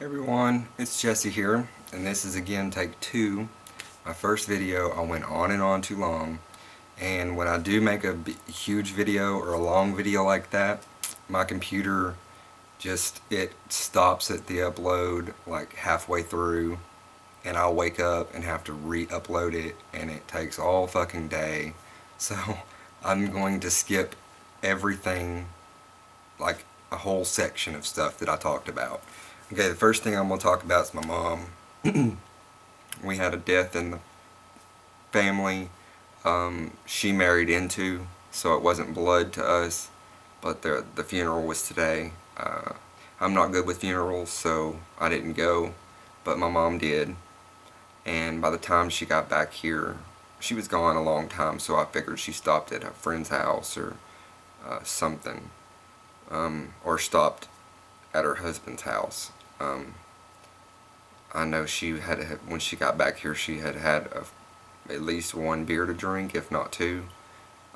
Hey everyone, it's Jesse here, and this is again take 2. My first video, I went on and on too long, and when I do make a huge video or a long video like that, my computer it stops at the upload like halfway through, and I'll wake up and have to re-upload it, and it takes all fucking day. So I'm going to skip everything, like a whole section of stuff that I talked about. Okay, the first thing I'm going to talk about is my mom. We had a death in the family she married into, so it wasn't blood to us, but the funeral was today. I'm not good with funerals, so I didn't go, but my mom did, and by the time she got back here, she was gone a long time, so I figured she stopped at a friend's house or something, or stopped at her husband's house. I know she when she got back here, she had at least 1 beer to drink, if not 2.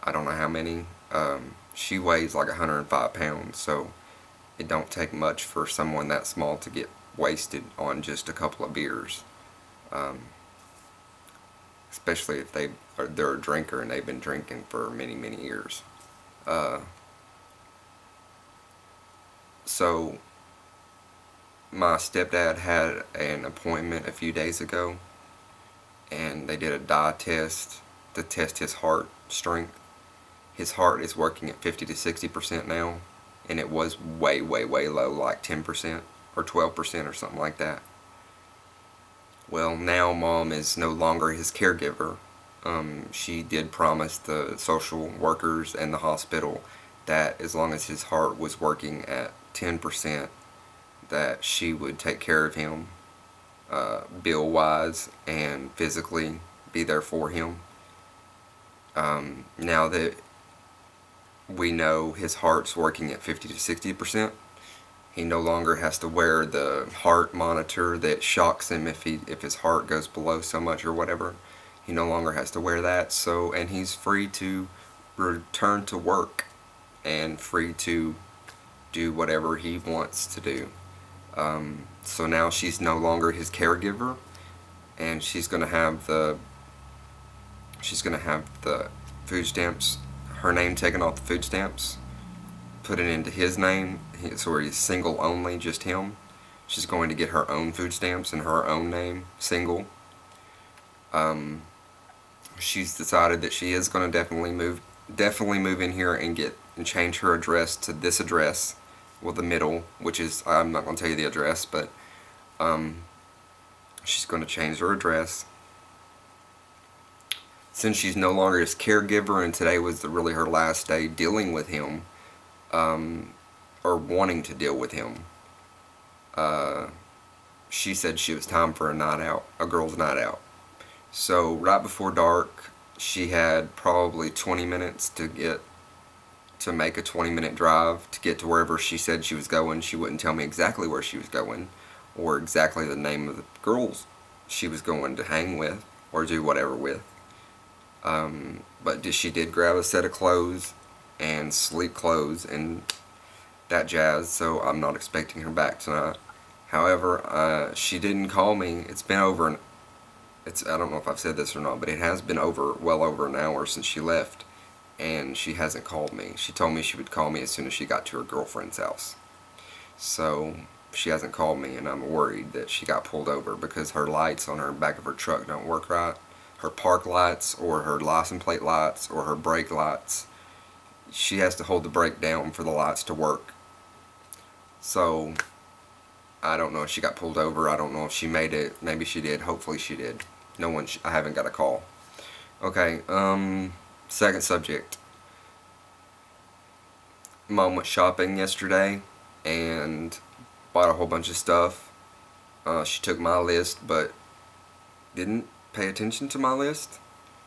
I don't know how many. She weighs like 105 pounds, so it don't take much for someone that small to get wasted on just a couple of beers. Especially if they're a drinker and they've been drinking for many, many years. So my stepdad had an appointment a few days ago, and they did a dye test to test his heart strength. His heart is working at 50 to 60% now, and it was way, way, way low, like 10% or 12% or something like that. Well, now Mom is no longer his caregiver. She did promise the social workers and the hospital that as long as his heart was working at 10%, that she would take care of him, bill-wise and physically be there for him. Now that we know his heart's working at 50 to 60%, he no longer has to wear the heart monitor that shocks him if his heart goes below so much or whatever. He no longer has to wear that, so, and he's free to return to work and free to do whatever he wants to do. So now she's no longer his caregiver, and she's gonna have the food stamps, her name taken off the food stamps, put it into his name, so he's single only, just him. She's going to get her own food stamps in her own name, single. She's decided that she is going to definitely move in here and change her address to this address. Well, the middle, which is, I'm not going to tell you the address, but she's going to change her address. Since she's no longer his caregiver, and today was really her last day dealing with him, or wanting to deal with him, she said she was time for a night out, a girl's night out. So right before dark, she had probably 20 minutes to make a 20-minute drive to get to wherever she said she was going. She wouldn't tell me exactly where she was going or exactly the name of the girls she was going to hang with or do whatever with. But she did grab a set of clothes and sleep clothes and that jazz, so I'm not expecting her back tonight. However, she didn't call me. It's been over, I don't know if I've said this or not, but it has been well over an hour since she left, and she hasn't called me. She told me she would call me as soon as she got to her girlfriend's house. So she hasn't called me, and I'm worried that she got pulled over because her lights on her back of her truck don't work right. Her park lights or her license plate lights or her brake lights. She has to hold the brake down for the lights to work. So I don't know if she got pulled over. I don't know if she made it. Maybe she did. Hopefully she did. I haven't got a call. Okay, second subject. Mom went shopping yesterday and bought a whole bunch of stuff. She took my list but didn't pay attention to my list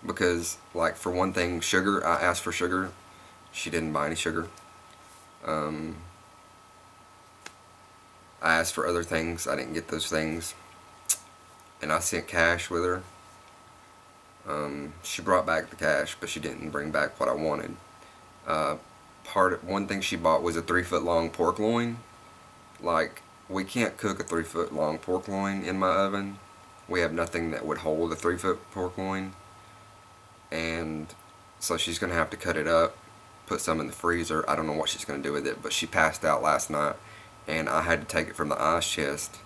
because, like, for one thing, sugar, I asked for sugar. She didn't buy any sugar. I asked for other things. I didn't get those things. And I sent cash with her. She brought back the cash, but she didn't bring back what I wanted. One thing she bought was a 3-foot long pork loin. Like, we can't cook a 3-foot long pork loin in my oven. We have nothing that would hold a 3-foot pork loin. And so she's going to have to cut it up, put some in the freezer. I don't know what she's going to do with it, but she passed out last night, and I had to take it from the ice chest,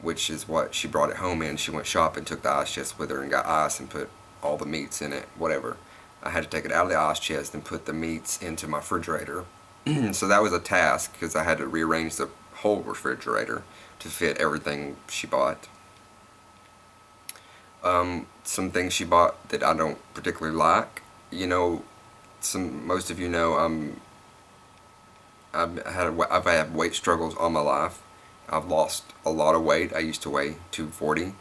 which is what she brought it home in. She went shopping, took the ice chest with her, and got ice and put all the meats in it, whatever. I had to take it out of the ice chest and put the meats into my refrigerator. So that was a task, because I had to rearrange the whole refrigerator to fit everything she bought. Some things she bought that I don't particularly like. You know, most of you know I've had weight struggles all my life. I've lost a lot of weight. I used to weigh 240.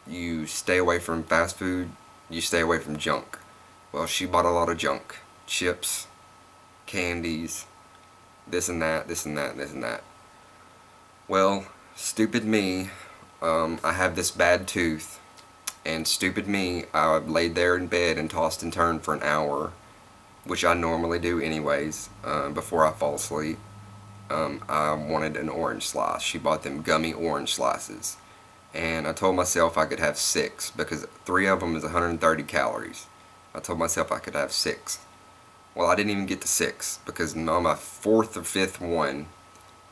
You stay away from fast food, you stay away from junk. Well, she bought a lot of junk. Chips, candies, this and that, this and that, and this and that. Well, stupid me, I have this bad tooth, and stupid me, I laid there in bed and tossed and turned for an hour, which I normally do anyways, before I fall asleep. I wanted an orange slice. She bought them gummy orange slices, and I told myself I could have 6, because 3 of them is 130 calories. I told myself I could have 6. Well, I didn't even get to 6, because on my 4th or 5th one,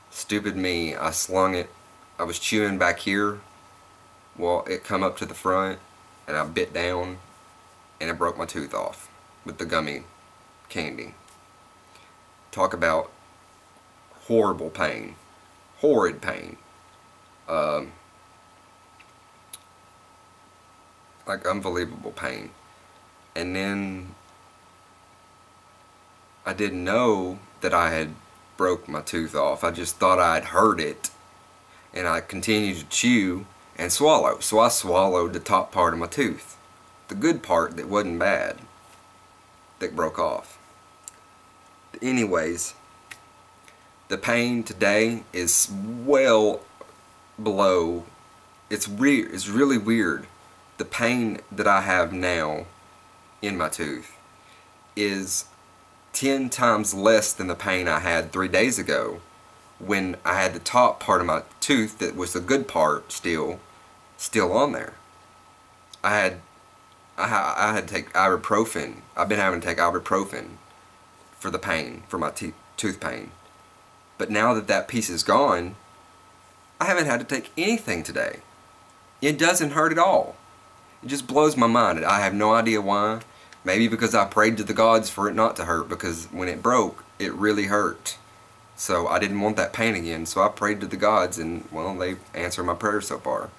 stupid me, I slung it. I was chewing back here. Well, it come up to the front, and I bit down, and it broke my tooth off with the gummy candy. Talk about horrible pain. Horrid pain. Like unbelievable pain. And then I didn't know that I had broke my tooth off. I just thought I had hurt it, and I continued to chew and swallow. So I swallowed the top part of my tooth, the good part that wasn't bad, that broke off. Anyways, the pain today is well below. It's really weird. The pain that I have now in my tooth is 10 times less than the pain I had 3 days ago, when I had the top part of my tooth that was the good part still on there. I had to take ibuprofen. I've been having to take ibuprofen for the pain, for my tooth pain. But now that that piece is gone, I haven't had to take anything today. It doesn't hurt at all. It just blows my mind. I have no idea why. Maybe because I prayed to the gods for it not to hurt, because when it broke, it really hurt. So I didn't want that pain again, so I prayed to the gods, and, well, they answered my prayers so far.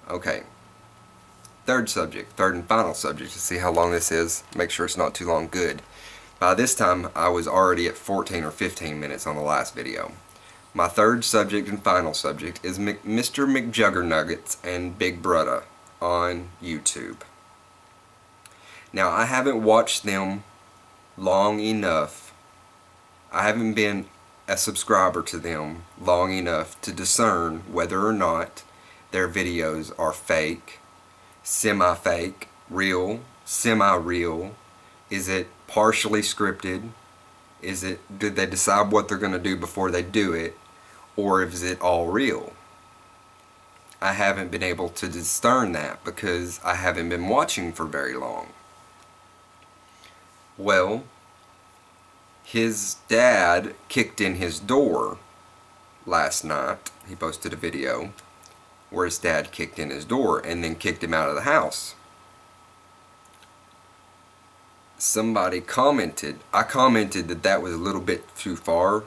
Okay. Third and final subject, to see how long this is. Make sure it's not too long. Good. By this time, I was already at 14 or 15 minutes on the last video. My third subject and final subject is Mr. McJuggerNuggets and BigBrudda on YouTube. Now, I haven't watched them long enough. I haven't been a subscriber to them long enough to discern whether or not their videos are fake, semi-fake, real, semi-real. Is it partially scripted? Did they decide what they're going to do before they do it? Or is it all real? I haven't been able to discern that because I haven't been watching for very long. Well, his dad kicked in his door last night. He posted a video where his dad kicked in his door and then kicked him out of the house. Somebody commented, I commented that that was a little bit too far,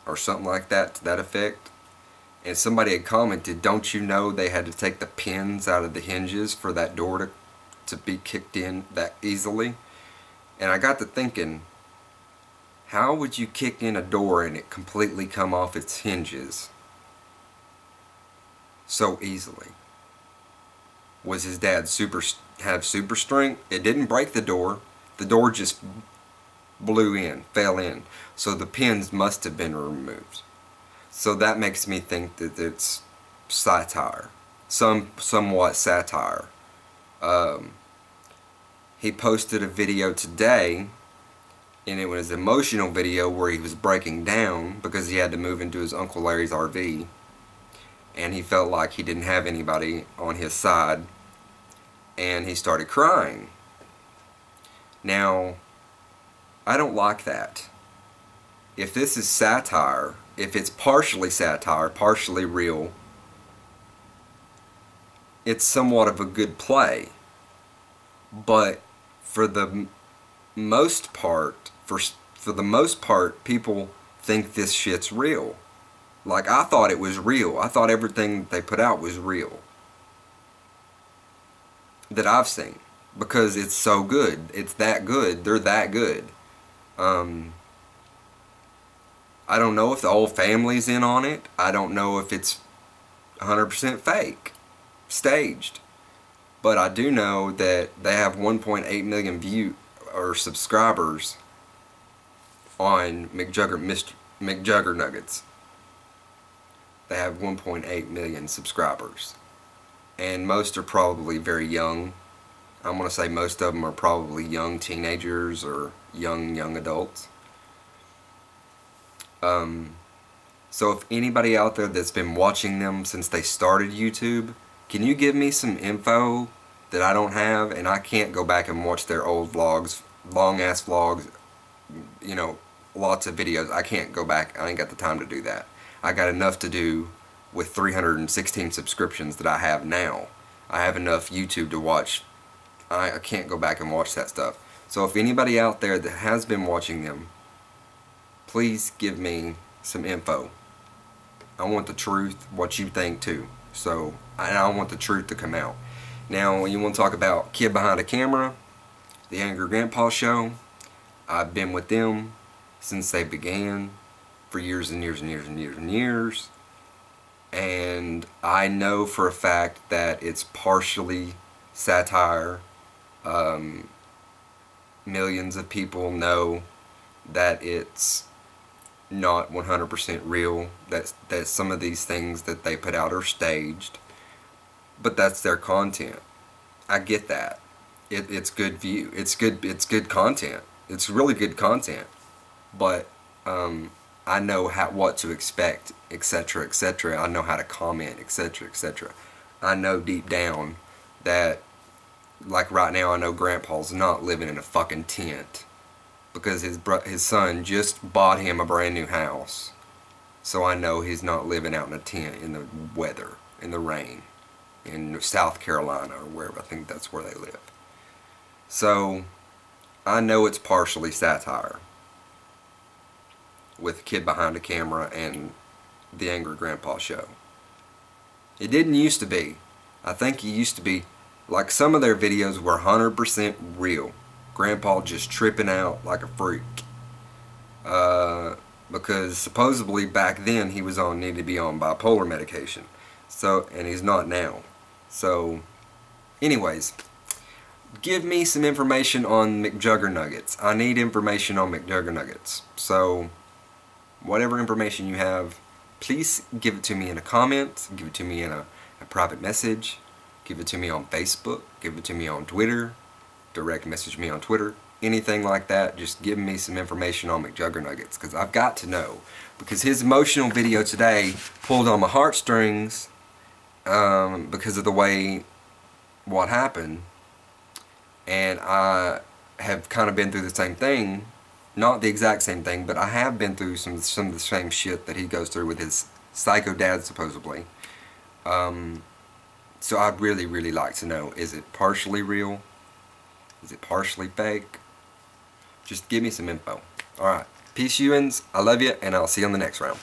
or something like that, to that effect. And somebody had commented, don't you know they had to take the pins out of the hinges for that door to be kicked in that easily? And I got to thinking, how would you kick in a door and it completely come off its hinges so easily? Was his dad have super strength? It didn't break the door. The door just blew in, fell in. So the pins must have been removed. So that makes me think that it's satire. Somewhat satire. He posted a video today and it was an emotional video where he was breaking down because he had to move into his Uncle Larry's RV, and he felt like he didn't have anybody on his side, and he started crying. Now, I don't like that. If this is satire, if it's partially satire, partially real, it's somewhat of a good play. But for the most part, for the most part, people think this shit's real. Like, I thought it was real. I thought everything they put out was real that I've seen, because it's so good. It's that good. They're that good. I don't know if the whole family's in on it. I don't know if it's 100% fake, staged. But I do know that they have 1.8 million subscribers on McJuggerNuggets. They have 1.8 million subscribers. And most are probably very young. I'm going to say most of them are probably young teenagers or young adults. So if anybody out there that's been watching them since they started YouTube, can you give me some info that I don't have? And I can't go back and watch their old vlogs, long ass vlogs, you know, lots of videos. I can't go back. I ain't got the time to do that. I got enough to do with 316 subscriptions that I have now. I have enough YouTube to watch. I can't go back and watch that stuff. So if anybody out there that has been watching them, please give me some info. I want the truth, what you think too. So I want the truth to come out. Now, when you want to talk about Kid Behind a Camera, the Angry Grandpa Show, I've been with them since they began for years and years and years and years and years. And I know for a fact that it's partially satire. Millions of people know that it's not 100% real, that some of these things that they put out are staged, but that's their content. I get that. It's good view. It's good content. It's really good content. But I know what to expect, etc., etc. I know how to comment, etc., etc. I know deep down that, like right now, I know Grandpa's not living in a fucking tent because his son just bought him a brand new house. So I know he's not living out in a tent in the weather, in the rain, in South Carolina or wherever. I think that's where they live. So I know it's partially satire with Kid Behind a Camera and the Angry Grandpa Show. It didn't used to be. I think it used to be, like, some of their videos were 100% real. Grandpa just tripping out like a freak. Because supposedly back then he was needed to be on bipolar medication. So, and he's not now. So, anyways, give me some information on McJuggerNuggets. I need information on McJuggerNuggets. So, whatever information you have, please give it to me in a comment. Give it to me in a private message. Give it to me on Facebook. Give it to me on Twitter. Direct message me on Twitter. Anything like that. Just give me some information on McJuggerNuggets, because I've got to know. Because his emotional video today pulled on my heartstrings because of the way what happened. And I have kind of been through the same thing. Not the exact same thing, but I have been through some of the same shit that he goes through with his psycho dad, supposedly. So I'd really, really like to know, is it partially real? Is it partially fake? Just give me some info. Alright. Peace, you-ins. I love you, and I'll see you on the next round.